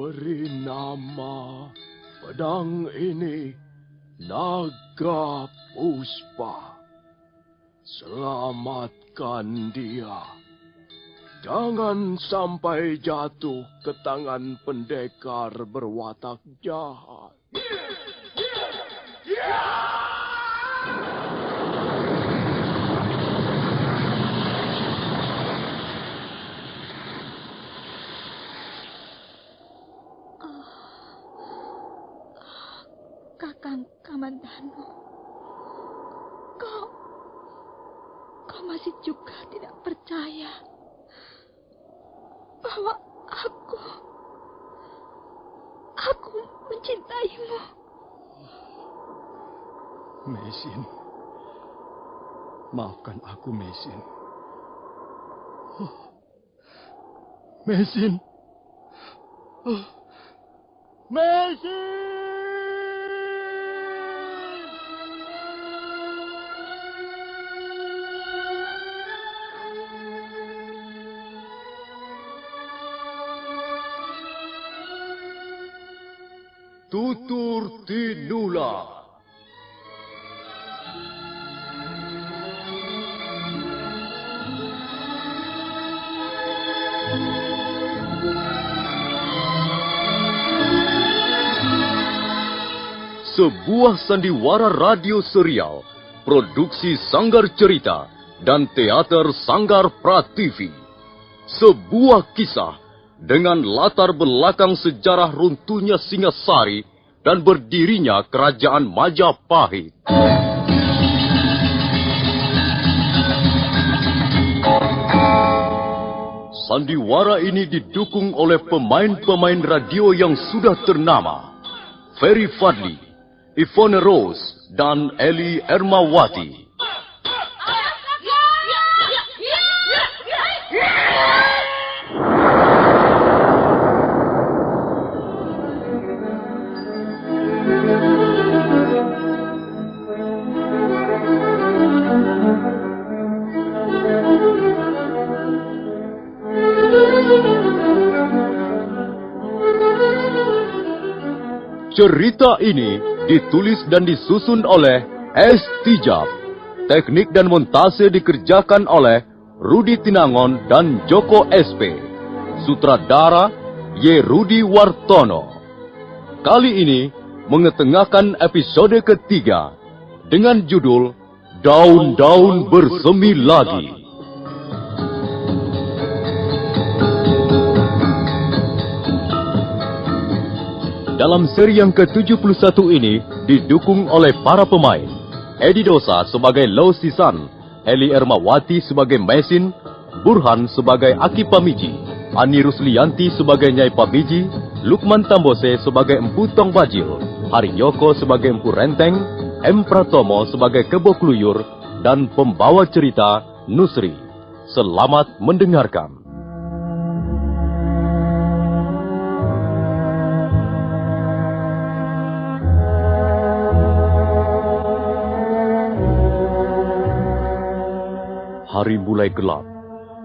beri nama pedang ini Naga Puspa. Selamatkan dia. Jangan sampai jatuh ke tangan pendekar berwatak jahat. Kakang Kamandanu, kau masih juga tidak percaya bahwa aku mencintaimu. Mesin, maafkan aku, Mesin. Mesin. Mesin! Tutur Tinula. Sebuah sandiwara radio serial, produksi Sanggar Cerita dan Teater Sanggar Prativi. Sebuah kisah dengan latar belakang sejarah runtuhnya Singasari dan berdirinya Kerajaan Majapahit. Sandiwara ini didukung oleh pemain-pemain radio yang sudah ternama. Ferry Fadli, Ivone Rose, dan Eli Ermawati. Cerita ini ditulis dan disusun oleh S. Tijab. Teknik dan montase dikerjakan oleh Rudi Tinangon dan Joko SP. Sutradara Y. Rudi Wartono. Kali ini mengetengahkan episode ketiga dengan judul Daun-Daun Bersemi Lagi. Dalam seri yang ke-71 ini didukung oleh para pemain. Edi Dosa sebagai Lo Sisan, Eli Ermawati sebagai Mesin, Burhan sebagai Aki Pamiji, Ani Ruslianti sebagai Nyai Pamiji, Lukman Tambose sebagai Empu Tong Bajil, Haryoko sebagai Empu Renteng, M. Pratomo sebagai Kebo Kluyur, dan pembawa cerita Nusri. Selamat mendengarkan. Hari mulai gelap.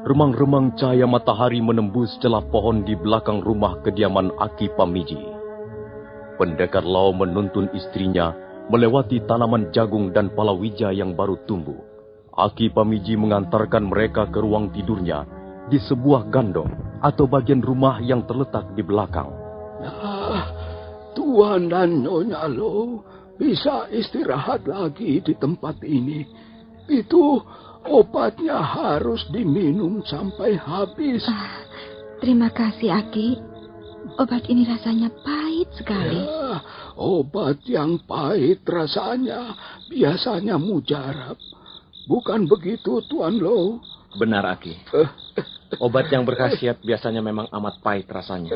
Remang-remang cahaya matahari menembus celah pohon di belakang rumah kediaman Aki Pamiji. Pendekar Lau menuntun istrinya melewati tanaman jagung dan palawija yang baru tumbuh. Aki Pamiji mengantarkan mereka ke ruang tidurnya di sebuah gandong atau bagian rumah yang terletak di belakang. Nah, Tuan dan Nyonya Lo bisa istirahat lagi di tempat ini. Itu obatnya harus diminum sampai habis. Terima kasih, Aki. Obat ini rasanya pahit sekali. Ya, obat yang pahit rasanya biasanya mujarab. Bukan begitu, Tuan Lo? Benar, Aki. Obat yang berkhasiat biasanya memang amat pahit rasanya.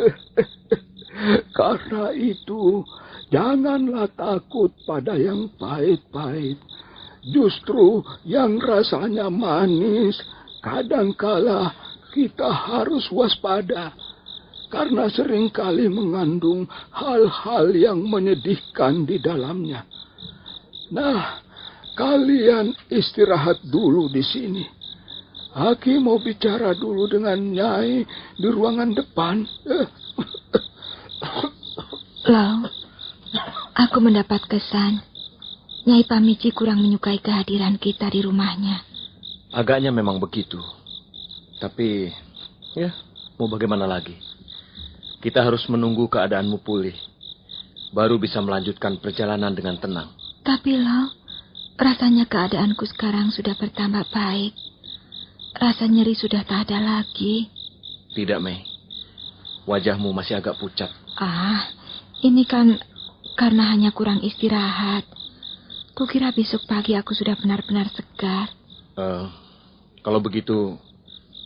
Karena itu, janganlah takut pada yang pahit-pahit. Justru yang rasanya manis, kadangkala kita harus waspada. Karena seringkali mengandung hal-hal yang menyedihkan di dalamnya. Nah, kalian istirahat dulu di sini. Aki mau bicara dulu dengan Nyai di ruangan depan. Lau, aku mendapat kesan Nyai Pamiji kurang menyukai kehadiran kita di rumahnya. Agaknya memang begitu. Tapi, ya, mau bagaimana lagi? Kita harus menunggu keadaanmu pulih. Baru bisa melanjutkan perjalanan dengan tenang. Tapi, Lau, rasanya keadaanku sekarang sudah bertambah baik. Rasa nyeri sudah tak ada lagi. Tidak, Mei. Wajahmu masih agak pucat. Ini kan karena hanya kurang istirahat. Kukira besok pagi aku sudah benar-benar segar. Kalau begitu,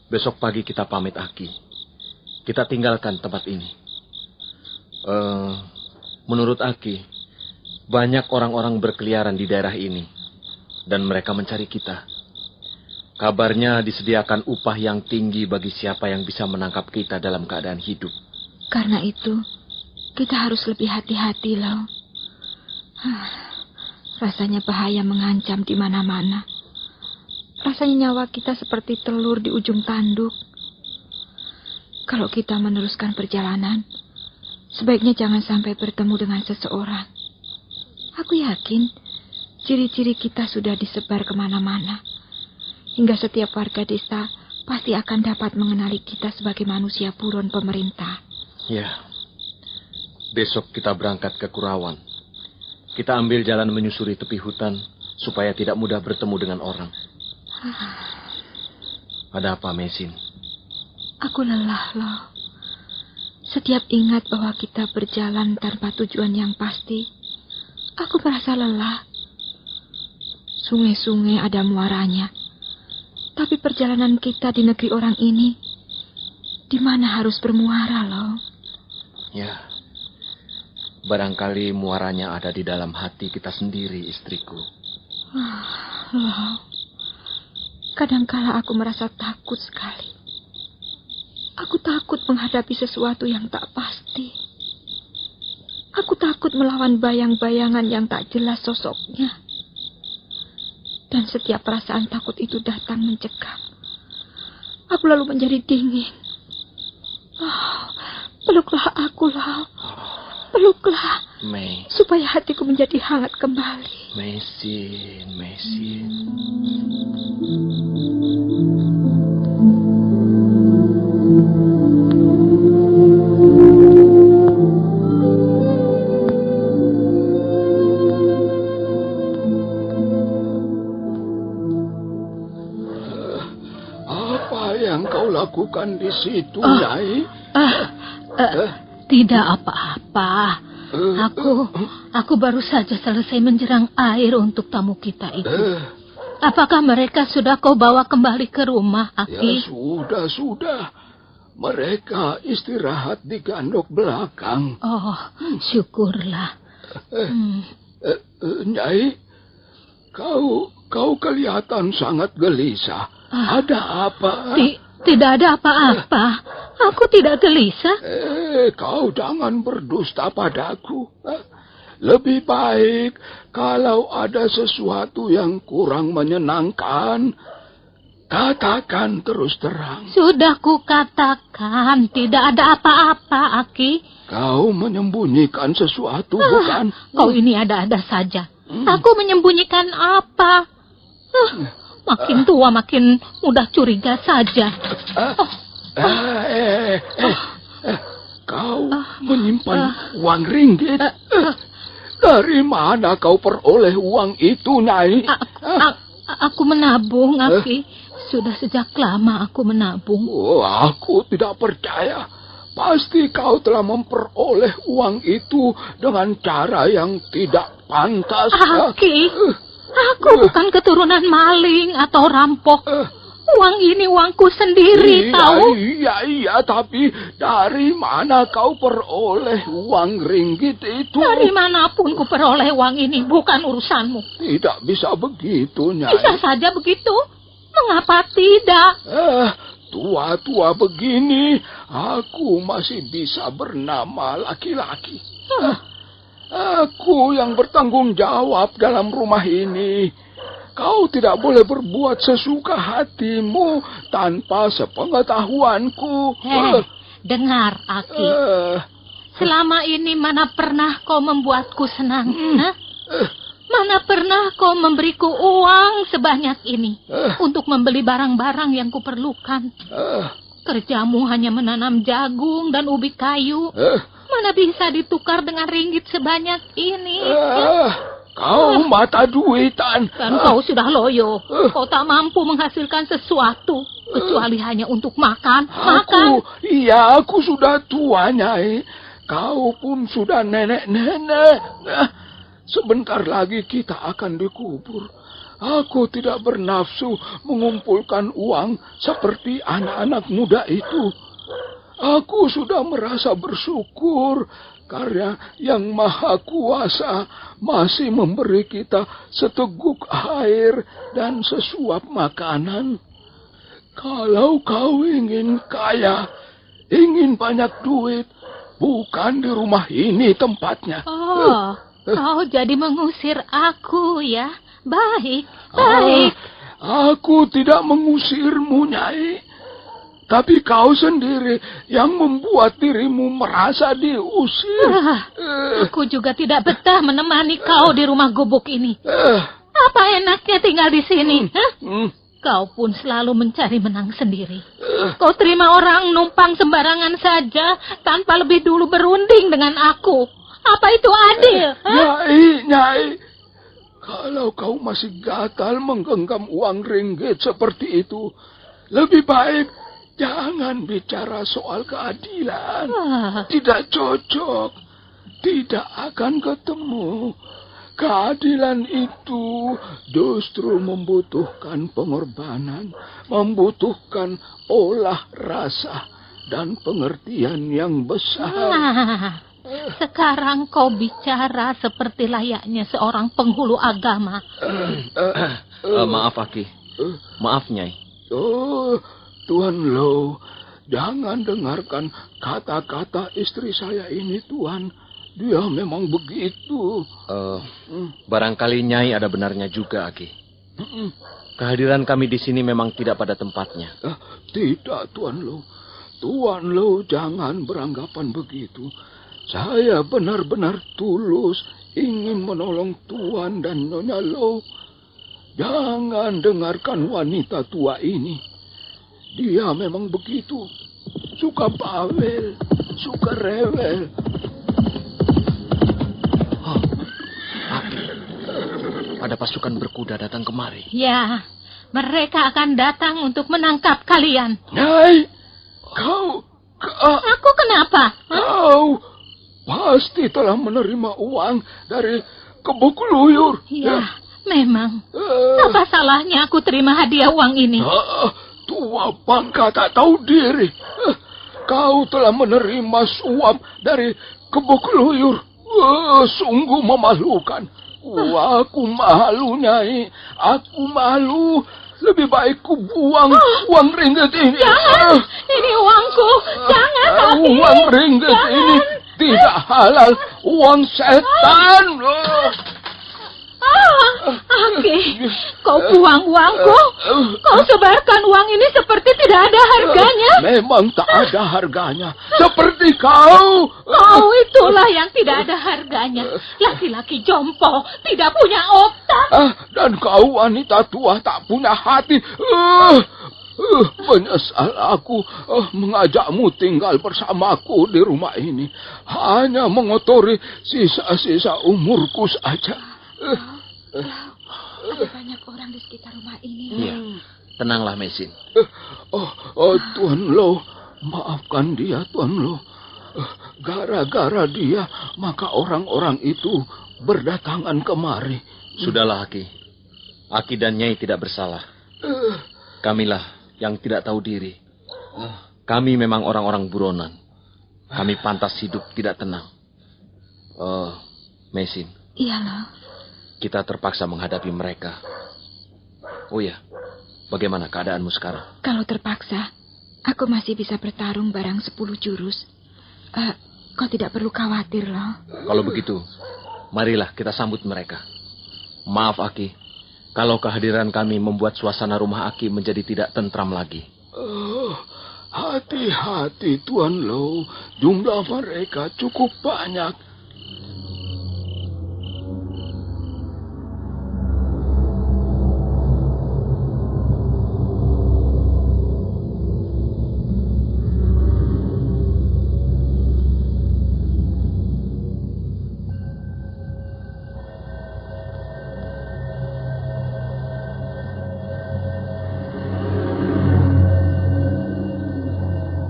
besok pagi kita pamit, Aki. Kita tinggalkan tempat ini. Menurut Aki, banyak orang-orang berkeliaran di daerah ini. Dan mereka mencari kita. Kabarnya disediakan upah yang tinggi bagi siapa yang bisa menangkap kita dalam keadaan hidup. Karena itu, kita harus lebih hati-hati, Lau. Rasanya bahaya mengancam di mana-mana. Rasanya nyawa kita seperti telur di ujung tanduk. Kalau kita meneruskan perjalanan, sebaiknya jangan sampai bertemu dengan seseorang. Aku yakin, ciri-ciri kita sudah disebar kemana-mana. Hingga setiap warga desa pasti akan dapat mengenali kita sebagai manusia buron pemerintah. Ya, besok kita berangkat ke Kurawan. Kita ambil jalan menyusuri tepi hutan supaya tidak mudah bertemu dengan orang. Ada apa, Mesin? Aku lelah, loh. Setiap ingat bahwa kita berjalan tanpa tujuan yang pasti, aku merasa lelah. Sungai-sungai ada muaranya. Tapi perjalanan kita di negeri orang ini, di mana harus bermuara, loh? Ya, barangkali muaranya ada di dalam hati kita sendiri, istriku. Loh, kadangkala aku merasa takut sekali. Aku takut menghadapi sesuatu yang tak pasti. Aku takut melawan bayang-bayangan yang tak jelas sosoknya. Dan setiap perasaan takut itu datang mencekam. Aku lalu menjadi dingin. Peluklah aku, Lau. Peluklah. Mei. Supaya hatiku menjadi hangat kembali. Mesin. Lakukan di situ, Nyai? Tidak apa-apa. Aku baru saja selesai menjerang air untuk tamu kita itu. Apakah mereka sudah kau bawa kembali ke rumah, Aki? Ya, sudah. Mereka istirahat di gandok belakang. Oh, syukurlah. Nyai, kau kelihatan sangat gelisah. Ada apa? Tidak ada apa-apa. Aku tidak gelisah. Kau jangan berdusta padaku. Lebih baik kalau ada sesuatu yang kurang menyenangkan, katakan terus terang. Sudah kukatakan, tidak ada apa-apa, Aki. Kau menyembunyikan sesuatu, bukan? Kau ini ada-ada saja. Aku menyembunyikan apa? Makin tua, makin mudah curiga saja. Kau menyimpan uang ringgit? Dari mana kau peroleh uang itu, Nyai? Aku menabung, Aki. Sudah sejak lama aku menabung. Aku tidak percaya. Pasti kau telah memperoleh uang itu dengan cara yang tidak pantas. Aki, aku bukan keturunan maling atau rampok. Uang ini uangku sendiri, tahu? Iya, tapi dari mana kau peroleh uang ringgit itu? Dari manapun ku peroleh uang ini, bukan urusanmu. Tidak bisa begitu, Nyai. Bisa saja begitu. Mengapa tidak? Tua-tua begini, aku masih bisa bernama laki-laki. Aku yang bertanggung jawab dalam rumah ini. Kau tidak boleh berbuat sesuka hatimu tanpa sepengetahuanku. Dengar, Aki. Selama ini mana pernah kau membuatku senang? Hah? Mana pernah kau memberiku uang sebanyak ini untuk membeli barang-barang yang kuperlukan? Kerjamu hanya menanam jagung dan ubi kayu. Mana bisa ditukar dengan ringgit sebanyak ini? Kau mata duitan. Dan kau sudah loyo. Kau tak mampu menghasilkan sesuatu kecuali hanya untuk makan. Aku sudah tua, Nyai. Kau pun sudah nenek-nenek. Sebentar lagi kita akan dikubur. Aku tidak bernafsu mengumpulkan uang seperti anak-anak muda itu. Aku sudah merasa bersyukur karena Yang Maha Kuasa masih memberi kita seteguk air dan sesuap makanan. Kalau kau ingin kaya, ingin banyak duit, bukan di rumah ini tempatnya. Oh, kau jadi mengusir aku ya? Baik. Aku tidak mengusirmu, Nyai. Tapi kau sendiri yang membuat dirimu merasa diusir. Aku juga tidak betah menemani kau di rumah gubuk ini. Apa enaknya tinggal di sini? Kau pun selalu mencari menang sendiri. Kau terima orang numpang sembarangan saja tanpa lebih dulu berunding dengan aku. Apa itu adil? Nyai, kalau kau masih gatal menggenggam uang ringgit seperti itu, lebih baik jangan bicara soal keadilan. Tidak cocok. Tidak akan ketemu. Keadilan itu justru membutuhkan pengorbanan, membutuhkan olah rasa dan pengertian yang besar. Sekarang kau bicara seperti layaknya seorang penghulu agama. Maaf, Aki. Maaf, Nyai. Tuan Lo, jangan dengarkan kata-kata istri saya ini, Tuan. Dia memang begitu. Barangkali Nyai ada benarnya juga, Aki. Kehadiran kami di sini memang tidak pada tempatnya. Tidak, Tuan Lo. Tuan Lo jangan beranggapan begitu. Saya benar-benar tulus ingin menolong Tuan dan Nyonya Lo. Jangan dengarkan wanita tua ini. Dia memang begitu. Suka bawel, suka rewel. Ada pasukan berkuda datang kemari. Ya, mereka akan datang untuk menangkap kalian. Nyai, kau... Aku kenapa? Kau pasti telah menerima uang dari Kebuk Luyur. Ya, memang. Apa salahnya aku terima hadiah uang ini? Tua bangka tak tahu diri. Kau telah menerima suap dari Kebuk Luyur. Sungguh memalukan. Aku malu, Nyai. Aku malu. Lebih baik ku buang uang ringgit ini. Jangan, ini uangku. Jangan, Aki. Uang ringgit ini tidak halal. Uang setan. Aki, kau buang uangku. Kau sebarkan uang ini seperti tidak ada harganya. Memang tak ada harganya. Seperti kau. Kau itulah yang tidak ada harganya. Laki-laki jompo, tidak punya otak. Dan kau wanita tua tak punya hati. Menyesal aku mengajakmu tinggal bersamaku di rumah ini. Hanya mengotori sisa-sisa umurku saja. Ada banyak orang di sekitar rumah ini. Iya, tenanglah, Mesin. Tuan Lo, maafkan dia, Tuan Lo. Gara-gara dia, maka orang-orang itu berdatangan kemari. Sudahlah, Aki. Aki dan Nyai tidak bersalah. Kamilah yang tidak tahu diri. Kami memang orang-orang buronan. Kami pantas hidup tidak tenang. Mesin. Iya, Lo. Kita terpaksa menghadapi mereka. Oh ya, bagaimana keadaanmu sekarang? Kalau terpaksa, aku masih bisa bertarung barang 10 jurus. Kau tidak perlu khawatir, Lo. Kalau begitu, marilah kita sambut mereka. Maaf, Aki, kalau kehadiran kami membuat suasana rumah Aki menjadi tidak tentram lagi. Hati-hati, Tuan Lo. Jumlah mereka cukup banyak.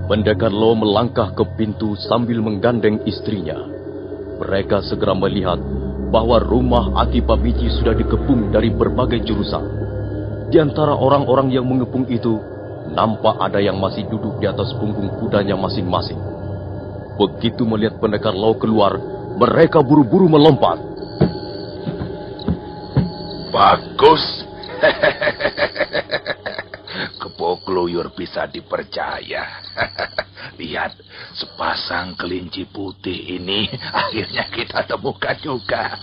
Pendekar Lo melangkah ke pintu sambil menggandeng istrinya. Mereka segera melihat bahwa rumah Aki Pamiji sudah dikepung dari berbagai jurusan. Di antara orang-orang yang mengepung itu, nampak ada yang masih duduk di atas punggung kudanya masing-masing. Begitu melihat pendekar Lo keluar, mereka buru-buru melompat. Bagus. Kebo Kluyur bisa dipercaya. Lihat, sepasang kelinci putih ini akhirnya kita temukan juga.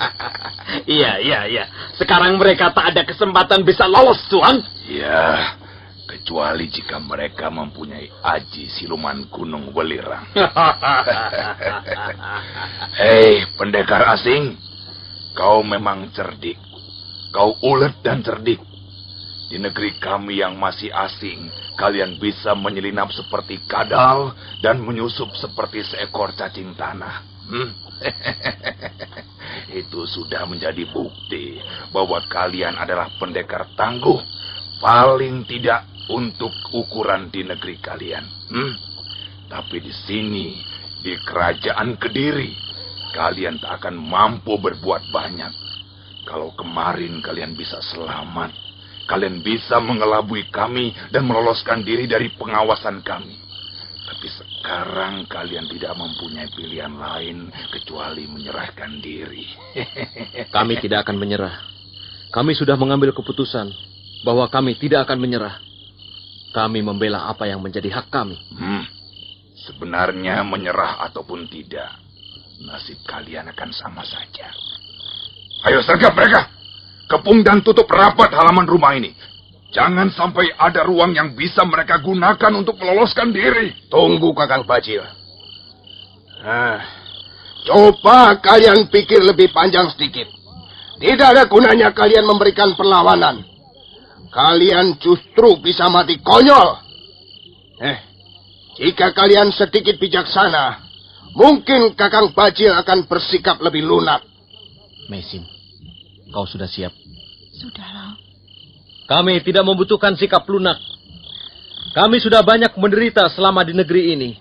Iya. Sekarang mereka tak ada kesempatan bisa lolos, Tuan. Ya, kecuali jika mereka mempunyai aji siluman gunung welirang. Hei, pendekar asing. Kau memang cerdik. Kau ulet dan cerdik. Di negeri kami yang masih asing, kalian bisa menyelinap seperti kadal dan menyusup seperti seekor cacing tanah. Itu sudah menjadi bukti bahwa kalian adalah pendekar tangguh, paling tidak untuk ukuran di negeri kalian. Tapi di sini, di kerajaan Kediri, kalian tak akan mampu berbuat banyak. Kalau kemarin kalian bisa selamat, kalian bisa mengelabui kami dan meloloskan diri dari pengawasan kami. Tapi sekarang kalian tidak mempunyai pilihan lain kecuali menyerahkan diri. Kami tidak akan menyerah. Kami sudah mengambil keputusan bahwa kami tidak akan menyerah. Kami membela apa yang menjadi hak kami. Sebenarnya menyerah ataupun tidak, nasib kalian akan sama saja. Ayo sergap mereka. Kepung dan tutup rapat halaman rumah ini. Jangan sampai ada ruang yang bisa mereka gunakan untuk meloloskan diri. Tunggu, Kakang Bajil. Coba kalian pikir lebih panjang sedikit. Tidak ada gunanya kalian memberikan perlawanan. Kalian justru bisa mati konyol. Jika kalian sedikit bijaksana, mungkin Kakang Bajil akan bersikap lebih lunak. Mesin, kau sudah siap? Sudahlah. Kami tidak membutuhkan sikap lunak. Kami sudah banyak menderita selama di negeri ini.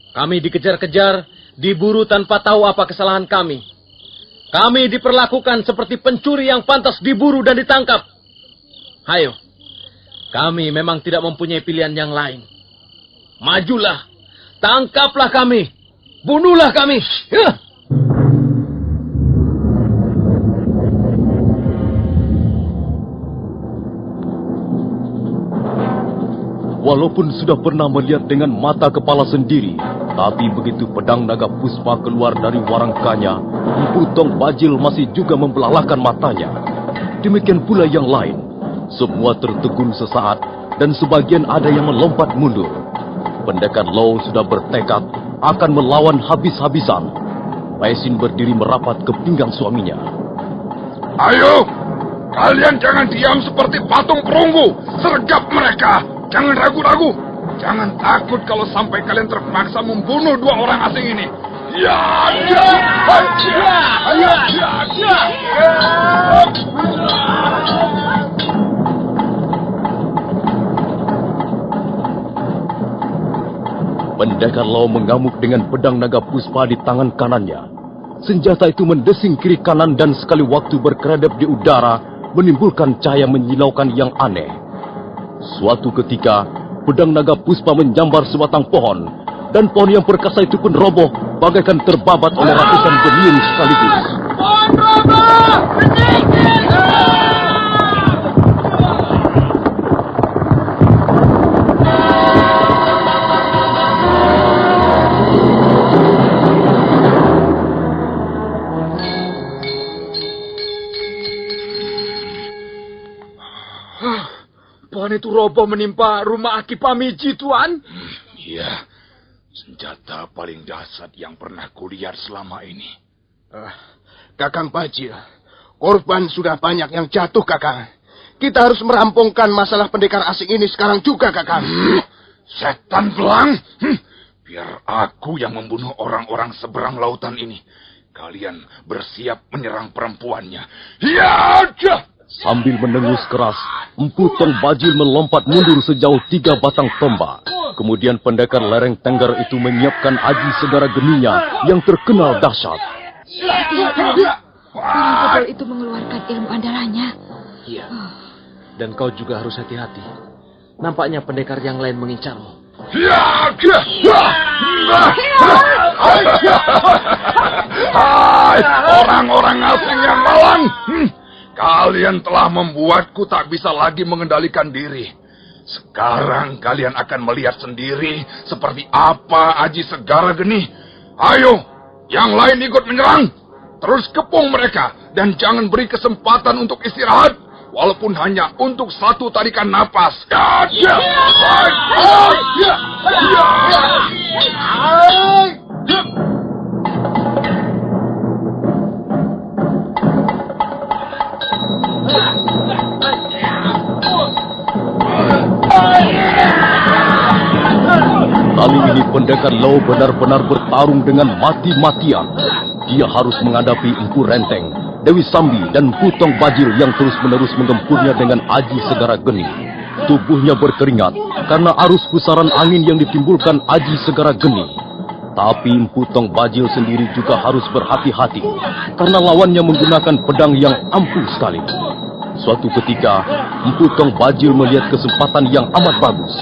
Kami dikejar-kejar, diburu tanpa tahu apa kesalahan kami. Kami diperlakukan seperti pencuri yang pantas diburu dan ditangkap. Hayo, kami memang tidak mempunyai pilihan yang lain. Majulah, tangkaplah kami, bunuhlah kami. Walaupun sudah pernah melihat dengan mata kepala sendiri, tapi begitu pedang naga puspa keluar dari warangkanya, Empu Tong Bajil masih juga membelalakkan matanya. Demikian pula yang lain. Semua tertegun sesaat, dan sebagian ada yang melompat mundur. Pendekar Lo sudah bertekad akan melawan habis-habisan. Mesin berdiri merapat ke pinggang suaminya. Ayo, kalian jangan diam seperti patung perunggu. Sergap mereka. Jangan ragu-ragu. Jangan takut kalau sampai kalian terpaksa membunuh dua orang asing ini. Pendekar Lo mengamuk dengan pedang naga puspa di tangan kanannya. Senjata itu mendesing kiri kanan dan sekali waktu berkeradap di udara, menimbulkan cahaya menyilaukan yang aneh. Suatu ketika, pedang naga puspa menjambar sebatang pohon, dan pohon yang perkasa itu pun roboh, bagaikan terbabat oleh ratusan beliung sekaligus. Pohon roboh! pohon itu roboh menimpa rumah Aki Pamiji, Tuan. Iya, senjata paling dahsyat yang pernah kulihat selama ini. Kakang Bajil, korban sudah banyak yang jatuh, Kakang. Kita harus merampungkan masalah pendekar asing ini sekarang juga, Kakang. Setan belang! Biar aku yang membunuh orang-orang seberang lautan ini. Kalian bersiap menyerang perempuannya. Ya! Sambil menengus keras, Empu Tong Bajil melompat mundur sejauh 3 batang tombak. Kemudian pendekar lereng Tengger itu menyiapkan aji segara geninya yang terkenal dahsyat. Hati-hati, orang bodoh itu mengeluarkan ilmu andalannya. Iya, dan kau juga harus hati-hati. Nampaknya pendekar yang lain mengincarmu. Hai, orang-orang asing yang malang! Kalian telah membuatku tak bisa lagi mengendalikan diri. Sekarang kalian akan melihat sendiri seperti apa aji segara geni. Ayo, yang lain ikut menyerang. Terus kepung mereka dan jangan beri kesempatan untuk istirahat, walaupun hanya untuk 1 tarikan napas. Kali ini pendekar Lau benar-benar bertarung dengan mati-matian. Dia harus menghadapi Empu Renteng, Dewi Sambi, dan Empu Tong Bajil yang terus-menerus menggempurnya dengan aji segara geni. Tubuhnya berkeringat karena arus pusaran angin yang ditimbulkan aji segara geni. Tapi Empu Tong Bajil sendiri juga harus berhati-hati karena lawannya menggunakan pedang yang ampuh sekali. Suatu ketika, Empu Tong Bajil melihat kesempatan yang amat bagus.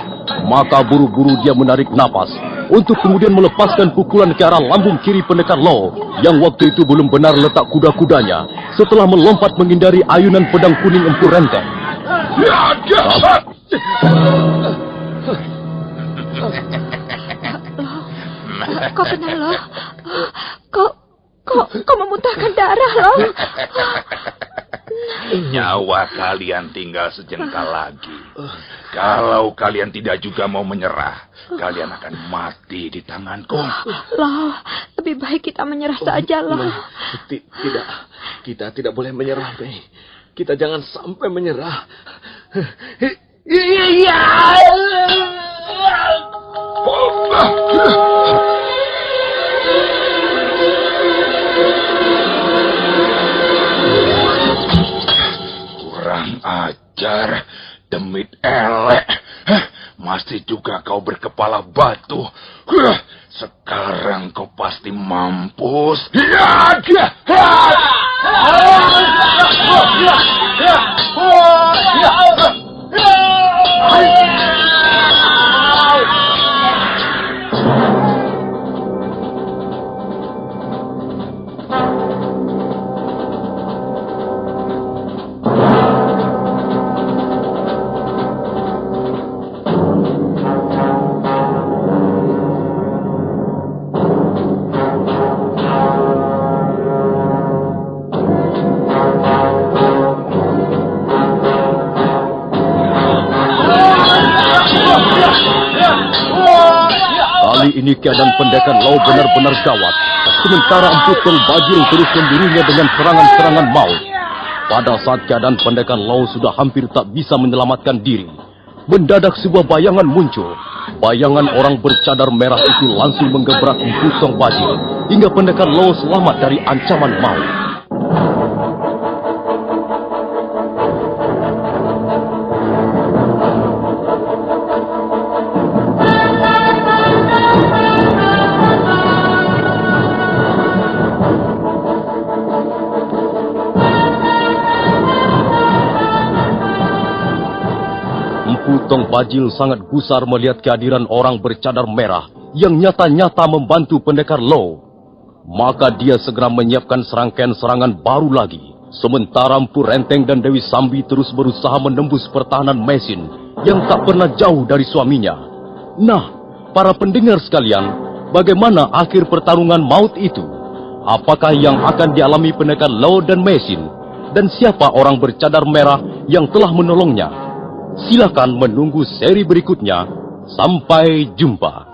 Maka buru-buru dia menarik napas untuk kemudian melepaskan pukulan ke arah lambung kiri pendekar Lau yang waktu itu belum benar letak kuda-kudanya setelah melompat menghindari ayunan pedang kuning Empu Renteng. Kau kenal, Lo? Kau memuntahkan darah, Lo? Nyawa kalian tinggal sejengkal lagi. Kalau kalian tidak juga mau menyerah, kalian akan mati di tanganku. Lo, lebih baik kita menyerah saja, Lo. Tidak, kita tidak boleh menyerah, Mei. Kita jangan sampai menyerah. Kurang ajar, demit elek. Masih juga kau berkepala batu. Sekarang kau pasti mampus. Kali ini keadaan pendekar Lau benar-benar gawat. Sementara Empu Tong Bajil terus memburunya dengan serangan-serangan maut. Pada saat keadaan pendekar Lau sudah hampir tak bisa menyelamatkan diri, mendadak sebuah bayangan muncul. Bayangan orang bercadar merah itu langsung menggebrak Empu Tong Bajil hingga pendekar Lau selamat dari ancaman maut. Empu Tong Bajil sangat gusar melihat kehadiran orang bercadar merah yang nyata-nyata membantu pendekar Lau. Maka dia segera menyiapkan serangkaian serangan baru lagi. Sementara Empu Renteng dan Dewi Sambi terus berusaha menembus pertahanan Mesin yang tak pernah jauh dari suaminya. Nah, para pendengar sekalian, bagaimana akhir pertarungan maut itu? Apakah yang akan dialami pendekar Lau dan Mesin? Dan siapa orang bercadar merah yang telah menolongnya? Silakan menunggu seri berikutnya. Sampai jumpa.